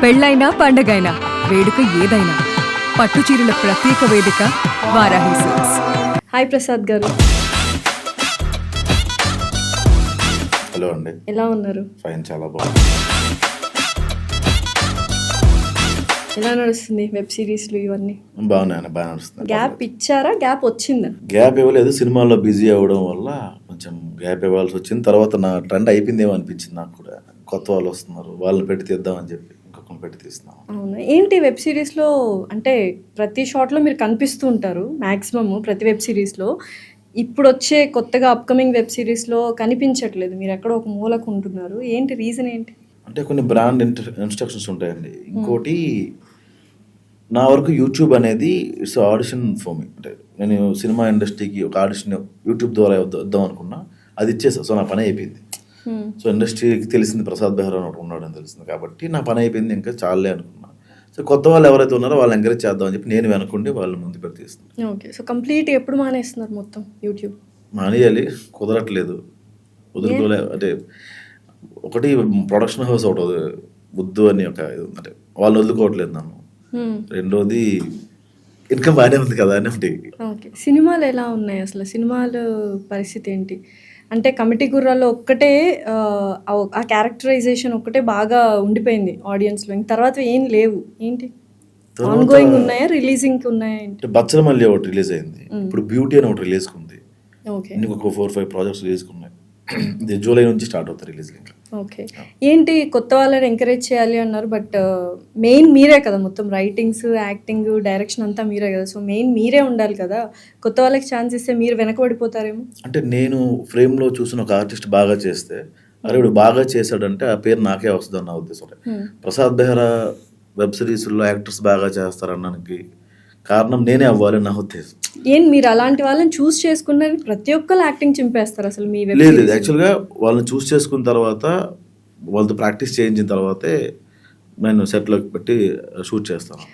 పెళ్ళైనా పండగైనా వేడుక ఏదైనా పట్టు చీరల ప్రత్యేక వేదిక వారాహి సిల్క్స్. హాయ్ ప్రసాద్ గారు, హలో అండి. ఎలా ఉన్నారు? ఫైన్, చాలా బాగుంది. ఎలా నడుస్తుంది వెబ్ సిరీస్లు ఇవన్నీ? బాగున్నాయి, బాగా నడుస్తుంది. గ్యాప్ ఇచ్చారా? గ్యాప్ వచ్చిందా? గ్యాప్ ఇవ్వలేదు, సినిమాల్లో బిజీ అవ్వడం వల్ల కొంచెం గ్యాప్ ఇవ్వాల్సి వచ్చింది. తర్వాత నా ట్రెండ్ అయిపోయిందేమో అనిపించింది నాకు కూడా. కొత్త వాళ్ళు వస్తున్నారు, వాళ్ళని పెట్టి తీద్దామని చెప్పి ఇంకొకరిని పెట్టి తీస్తున్నాం. అవును. ఏంటి వెబ్ సిరీస్లో అంటే ప్రతి షాట్లో మీరు కనిపిస్తూ ఉంటారు మ్యాక్సిమమ్ ప్రతి వెబ్ సిరీస్లో. ఇప్పుడు వచ్చే కొత్తగా అప్కమింగ్ వెబ్ సిరీస్లో కనిపించట్లేదు, మీరు ఎక్కడో ఒక మూలకు ఉంటున్నారు. ఏంటి రీజన్ ఏంటి? అంటే కొన్ని బ్రాండ్ ఇన్స్ట్రక్షన్స్ ఉంటాయండి. ఇంకోటి, నా వరకు యూట్యూబ్ అనేది ఇట్స్ ఆడిషన్ ఫర్ మీ. అంటే నేను సినిమా ఇండస్ట్రీకి ఒక ఆడిషన్ యూట్యూబ్ ద్వారా వద్దాం అనుకున్నా, అది ఇచ్చేసా. సో నా పని అయిపోయింది. సో ఇండస్ట్రీకి తెలిసింది ప్రసాద్ బెహ్రా ఒకటి ఉన్నాడని తెలిసింది కాబట్టి నా పని అయిపోయింది, ఇంకా చాలే అనుకున్నా. సో కొత్త వాళ్ళు ఎవరైతే ఉన్నారో వాళ్ళు ఎంకరేజ్ చేద్దామని చెప్పి నేను వెనకుండి వాళ్ళు ముందు పెట్టి తీస్తున్నాను. ఓకే. సో కంప్లీట్ ఎప్పుడు మానేస్తున్నారు మొత్తం యూట్యూబ్? మానేయాలి, కుదరట్లేదు, వదులుకోలే. అంటే ఒకటి ప్రొడక్షన్ హౌస్ ఒకటి బుద్ధు అని ఒక ఇది ఉందంటే వాళ్ళు వదులుకోవట్లేదు నన్ను. రెండోది ఇన్కమ్ బాగానే ఉంది కదా అని ఒకటి. ఓకే. సినిమాలు ఎలా ఉన్నాయి అసలు? సినిమాల పరిస్థితి ఏంటి? అంటే కమిటీ గుర్రాల్లో ఒక్కటే ఆ క్యారెక్టరైజేషన్ ఒక్కటే బాగా ఉండిపోయింది ఆడియన్స్లో, ఇంక తర్వాత ఏం లేవు. ఏంటి ఆన్ గోయింగ్ ఉన్నాయా, రిలీజింగ్ ఉన్నాయా? అంటే బచ్చలమల్లి ఒకటి రిలీజ్ అయింది, ఇప్పుడు బ్యూటీ అని ఒకటి రిలీజ్ ఉంది. ఓకే. ఇంకొక 4-5 ప్రాజెక్ట్స్ రిలీజ్ ఉన్నాయి. ఇది జూలై నుంచి స్టార్ట్ అవుతాయి రిలీజ్. ఇంకా ఓకే. ఏంటి కొత్త వాళ్ళని ఎంకరేజ్ చేయాలి అన్నారు, బట్ మెయిన్ మీరే కదా, మొత్తం రైటింగ్స్, యాక్టింగ్, డైరెక్షన్ అంతా మీరే కదా. సో మెయిన్ మీరే ఉండాలి కదా. కొత్త వాళ్ళకి ఛాన్స్ ఇస్తే మీరు వెనకబడిపోతారేమో. అంటే నేను ఫ్రేమ్లో చూసిన ఒక ఆర్టిస్ట్ బాగా చేస్తే, అరే వీడు బాగా చేశాడంటే ఆ పేరు నాకే వస్తుంది అన్న ఉద్దేశం. ప్రసాద్ బెహ్రా వెబ్ సిరీస్లో యాక్టర్స్ బాగా చేస్తారనడానికి కారణం నేనే అవ్వాలి నా ఉద్దేశం. ఏం మీరు అలాంటి వాళ్ళని చూస్ చేసుకున్నది ప్రతి ఒక్కరు యాక్టింగ్ చింపేస్తారు అసలు మీ వెబ్ లేదు. సిరీస్? యాక్చువల్గా వాళ్ళని చూస్ చేసుకున్న తర్వాత, వాళ్ళతో ప్రాక్టీస్ చేయించిన తర్వాతే నేను సెట్లోకి పెట్టి షూట్ చేస్తాను.